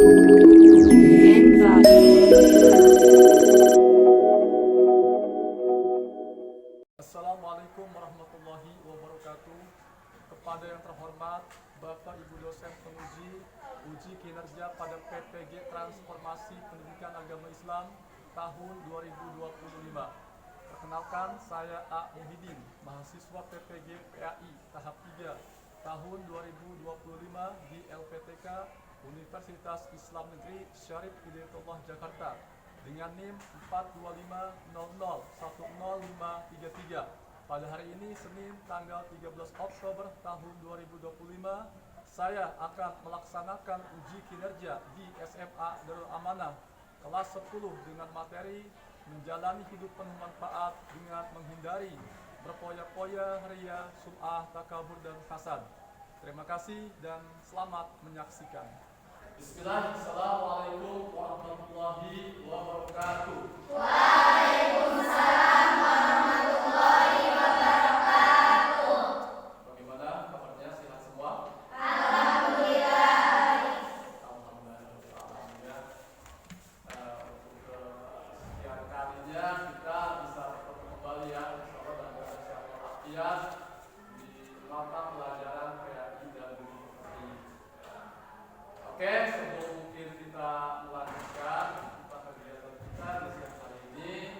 Assalamualaikum warahmatullahi wabarakatuh. Kepada yang terhormat Bapak Ibu dosen penguji uji kinerja pada PPG Transformasi Pendidikan Agama Islam tahun 2025. Perkenalkan, saya A. Muhyiddin, mahasiswa PPG PAI tahap 3 tahun 2025 di LPTK Universitas Islam Negeri Syarif Hidayatullah Jakarta dengan NIM 42500100533. Pada hari ini Senin tanggal 13 Oktober tahun 2025, saya akan melaksanakan uji kinerja di SMA Darul Amanah kelas 10 dengan materi menjalani hidup penuh manfaat dengan menghindari berpoya-poya, ria, sum'ah, takabur, dan hasad. Terima kasih dan selamat menyaksikan. Bismillah, Assalamualaikum warahmatullahi wabarakatuh. Waalaikumsalam warahmatullahi wabarakatuh. Bagaimana kabarnya, sehat semua? Alhamdulillah. Alhamdulillah. Untuk sekian kalinya kita bisa bertemu kembali ya, insyaallah dalam keadaan walafiat di mata pelajaran PAI dan Budi. Oke, sebelum mungkin kita melanjutkan kegiatan kita di siang hari ini,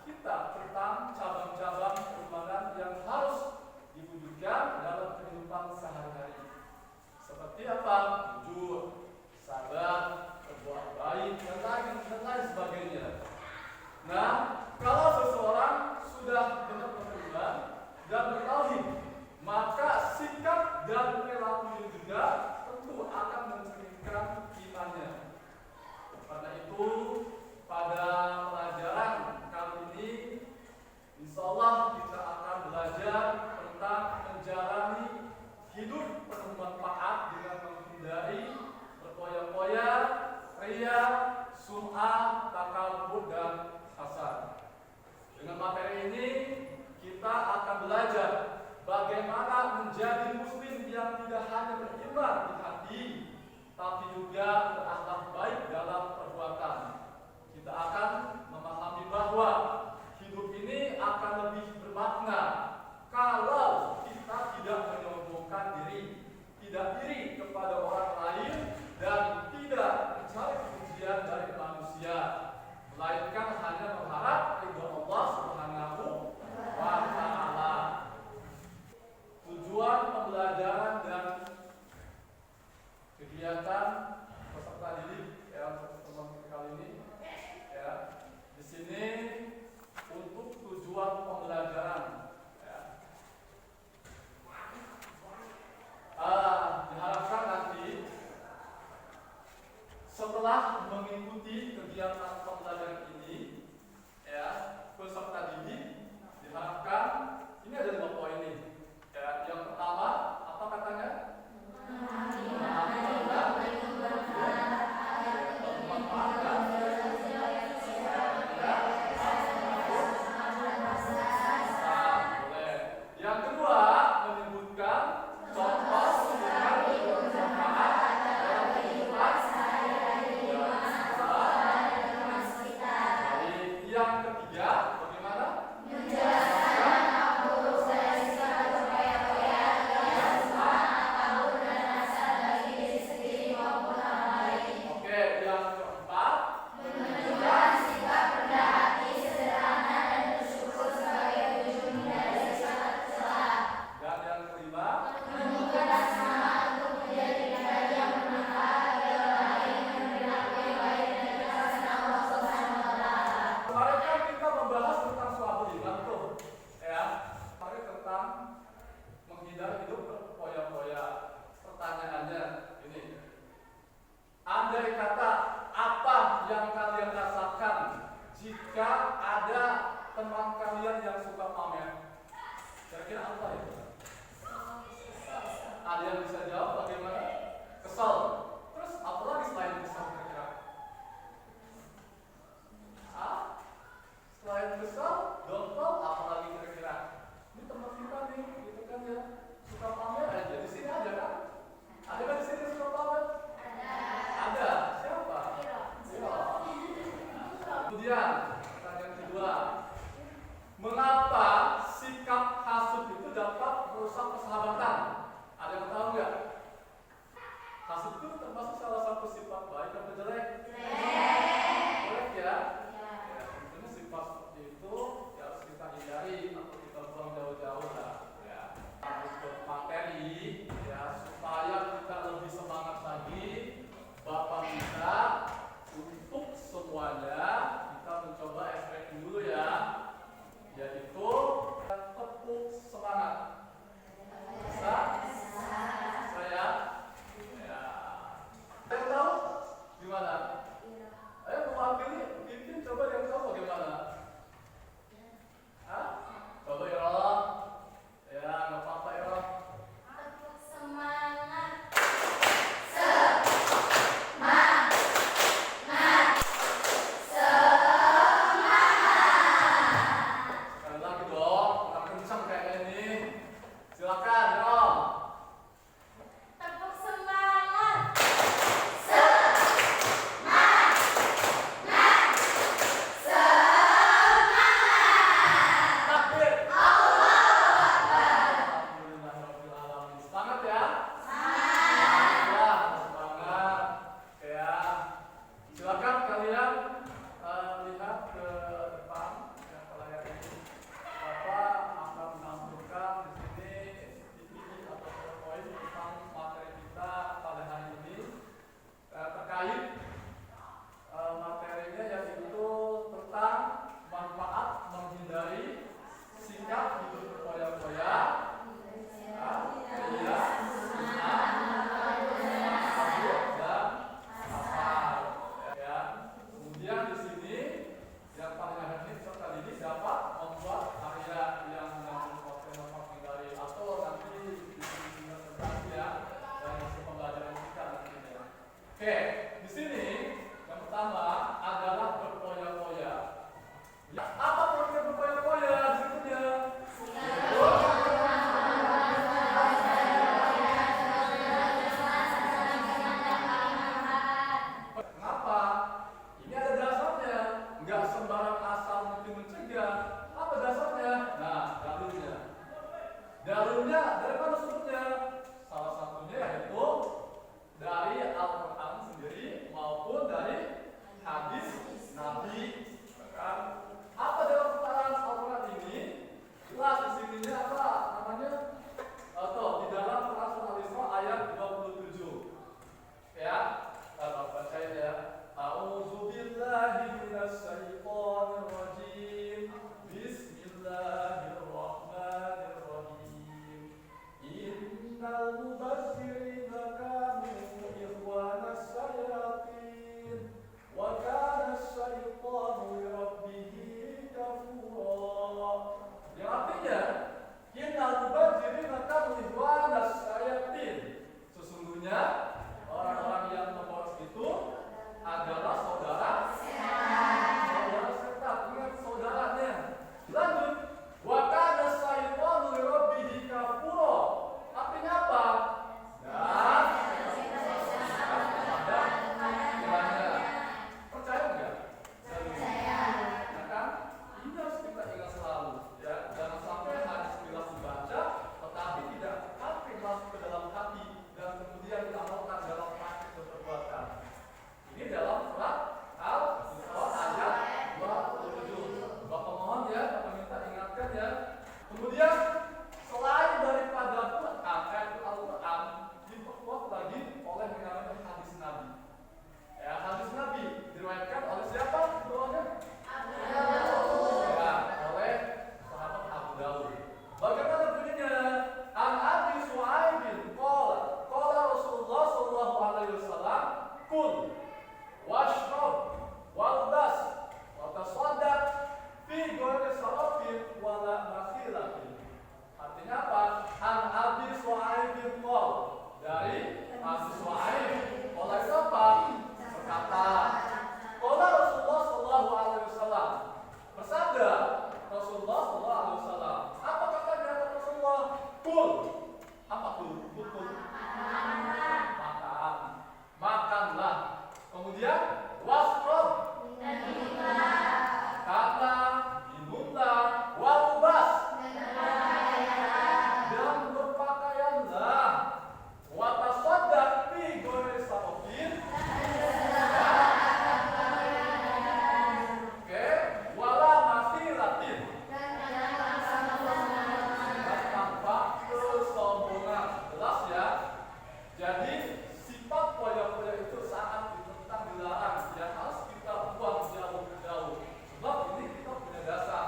kita tentang cabang-cabang keimanan yang harus diwujudkan dalam kehidupan sehari-hari. Seperti apa? Jujur, sabar, berbuat baik, dan lain sebagainya. Nah, kalau seseorang sudah benar beriman dan bertauhid, maka sikap dan perilakunya juga tentu akan mencerminkan imannya. Karena itu, pada pelajaran kali ini, insya Allah kita akan belajar tentang menjalani hidup penuh manfaat dengan menghindari berpoya-poya, ria, sum'ah, takabur, dan hasad. Dengan materi ini kita akan belajar bagaimana menjadi muslim yang tidak hanya beriman di hati, tapi juga berakhlak baik dalam perbuatan. Kita akan memahami bahwa hidup ini akan lebih bermakna kalau kita tidak menyombongkan diri, tidak iri kepada orang lain, dan tidak mencari pujian dari manusia, melainkan hanya berharap ridho Allah Subhanahu wa Ta'ala. Tujuan pembelajaran dan kegiatan peserta didik pertemuan kali ini, ya, di sini untuk tujuan pembelajaran, ya, diharapkan nanti setelah mengikuti kegiatan pembelajaran ini, ya, peserta didik diharapkan ini ada 5 poin nih. Ya, yang pertama apa katanya? Yang kedua menyebutkan contoh hubungan bermanfaat dalam kehidupan sehari-hari. Yang ketiga bagaimana? Menjelaskan aburuk dari sifat berpoya-poya yang semua kabur dan rasa bagi diri sendiri maupun orang lain. Oke, yang keempat menunjukkan sikap rendah hati, sederhana, dan bersyukur sebagai wujud dari sifat tercela. Dan yang kelima menunjukkan semangat untuk menjadi pribadi yang bermanfaat bagi orang lain dengan perilaku yang baik dan keikhlasan Allah Subhanahu wa Ta'ala. Kemarin kan kita membahas tentang suatu iman tuh, ya. Kemarin tentang menghindari hidup berpoya-poya. Pertanyaannya ini, andai kata apa yang kalian rasakan jika ada teman kalian yang suka pamer? Kira-kira apa itu? Ada yang bisa jawab bagaimana? Kesel. Terus apa lagi selain kesel kira-kira? Selain kesel, dongkol, apa lagi kira-kira? Ini teman kita nih, gitu kan ya, suka pamer aja. Di sini ada kan? Ada kan di sini suka pamer? Ada. Siapa? Kemudian pertanyaan kedua, mengapa sikap hasud itu dapat merusak persahabatan? Ada yang tahu nggak? Hasud itu termasuk salah satu sifat baik atau jelek? Jelek ya? Ya, tentunya sifat seperti itu ya harus kita hindari atau kita buang jauh-jauh lah. Ya, untuk materi harus kita ingat selalu, ya. Jangan sampai hadis bila dibaca, tetapi tidak sampai masuk ke dalam hati dan kemudian diamalkan dalam praktik dan perbuatan. Ini dalam surat Al-Isra ayat 27. Bapak mohon ya, Bapak minta ingatkan ya. Kemudian selain daripada Quran, Al-Quran diperkuat lagi oleh yang namanya hadis Nabi. Ya, hadis Nabi diriwayatkan oleh siapa? Bawahnya? Ya, oleh sahabat Abu Dawud. Bagaimana bunyinya? An Abi Su'aibin qala Rasulullah sallallahu alaihi wasallam, "Kul washrab walbas wa tasaddaq fi ghairi sarafin wala makhilatin." Artinya apa? An Abi Su'aibin qala, dari Abi Su'aib oleh siapa? Berkata, qala Rasulullah sallallahu alaihi wasallam, bersabda Rasulullah sallallahu alaihi wasallam. Apa katanya Rasulullah? Kul. Apa kul? Kul. Makan. Makanlah. Kemudian wasrob. Kata minumlah. Walbas. Dan berpakaianlah. Watasaddaq fi ghairi sarafin. Oke, wala mafilatin. Dan tanpa kesombongan. Jelas ya. Jadi sifat poya-poya itu sangat ditentang, dilarang. Yang harus kita buang jauh-jauh. Sebab ini kita punya dasar,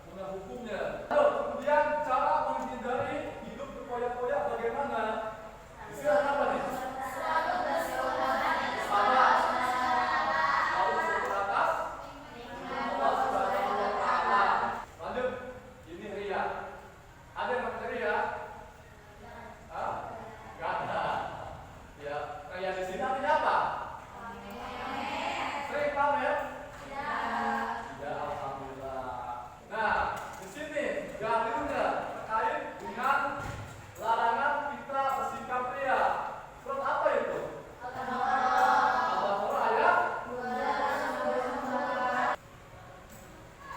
punya hukumnya. Lalu kemudian cara menghindari hidup berpoya-poya bagaimana? Istilah apa nih? Salat. Lalu sebatas Allah Subhanahu wa Ta'ala. Lanjut, ini ria. Ada yang namanya ria? Hah? Gak ada. Ya, ria di sini artinya apa? Sering pamer? Ya, alhamdulillah. Nah, di sini dalilnya terkait dengan larangan kita bersikap ria. Surat apa itu? Al-Baqarah ayat.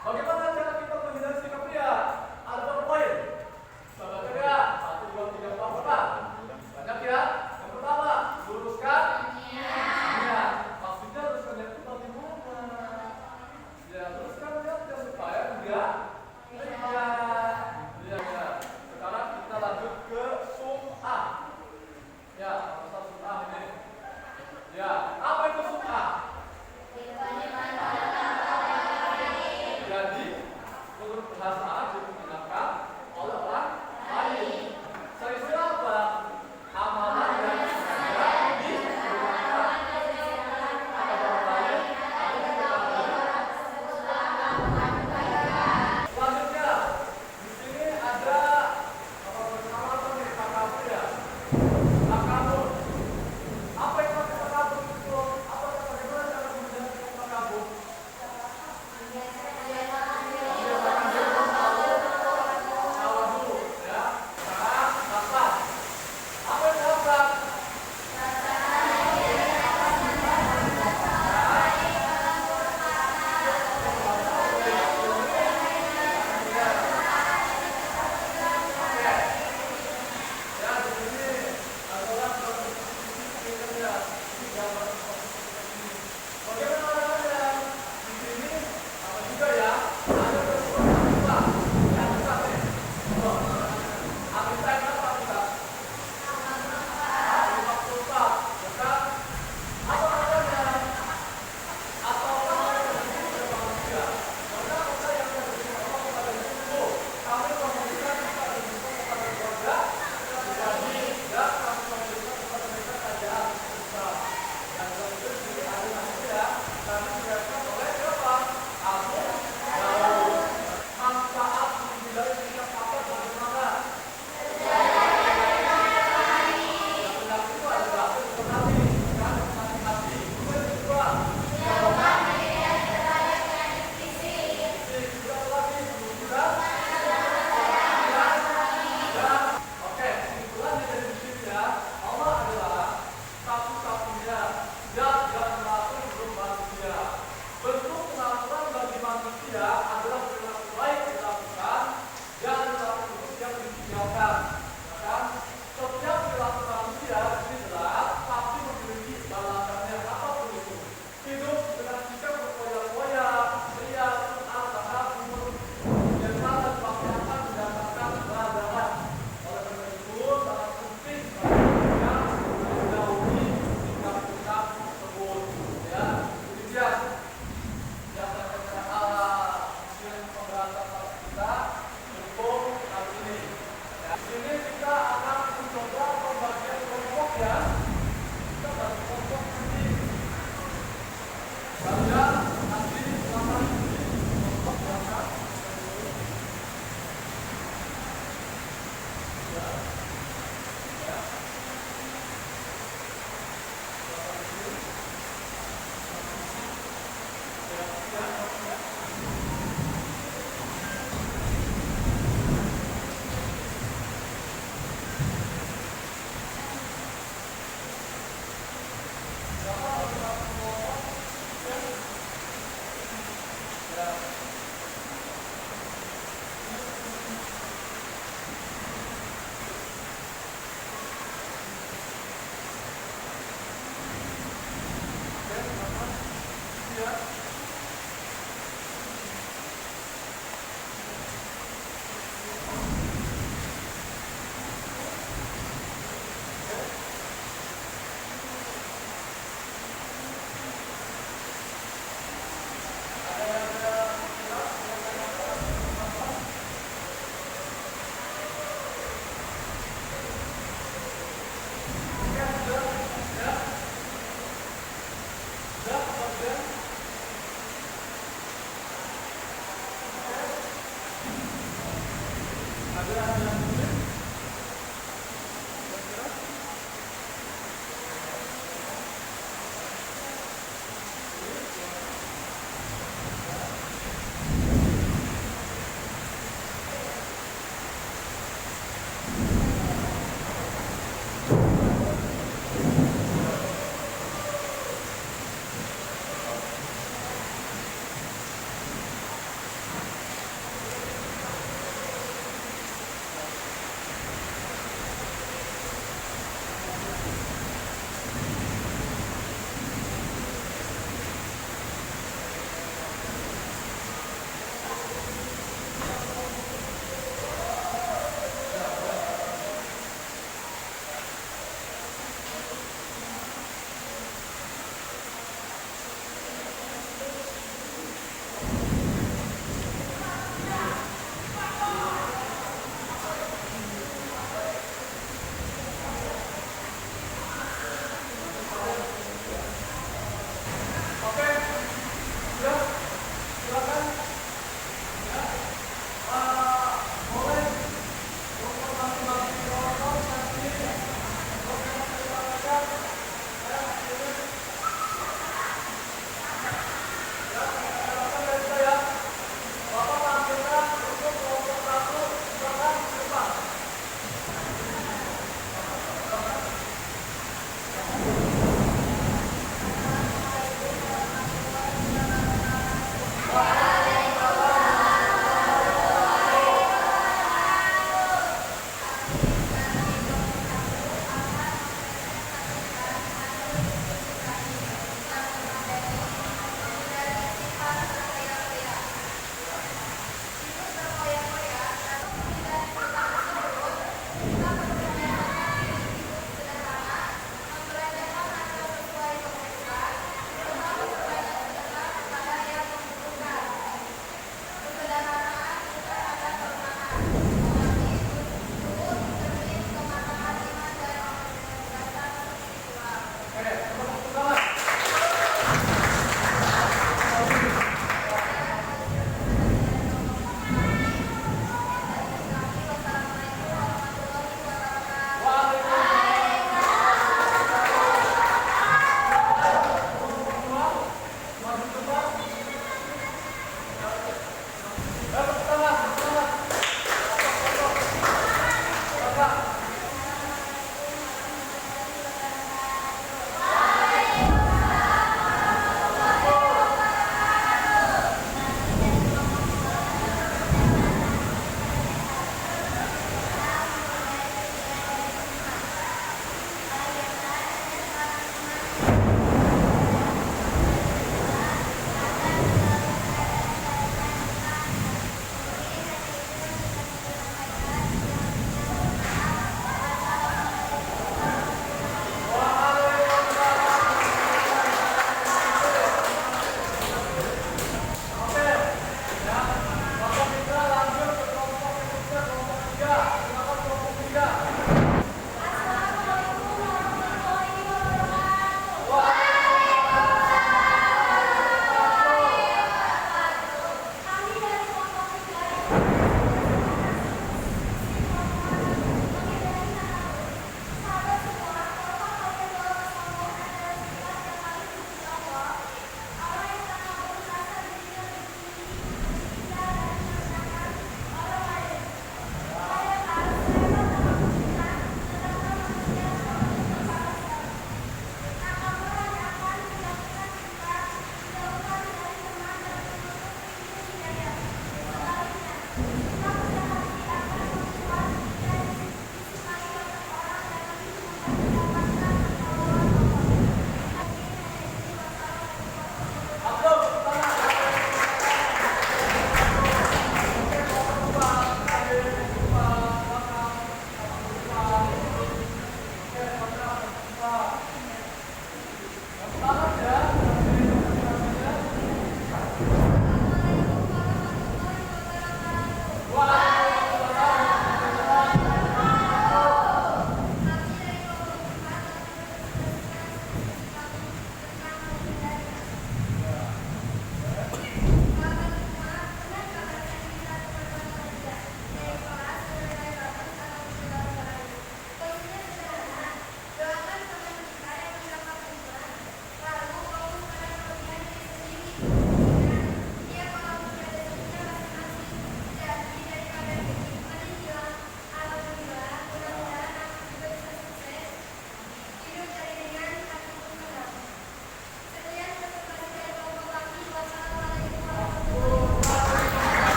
Bagaimana cara kita menghindari sikap ria? Ada berapa poin? Sahabat ria, 1, 2, 3, 4, 5. Banyak ya. Yang pertama, luruskan niat. Maksudnya luruskan niat itu bagaimana? Ya, luruskan niatnya supaya enggak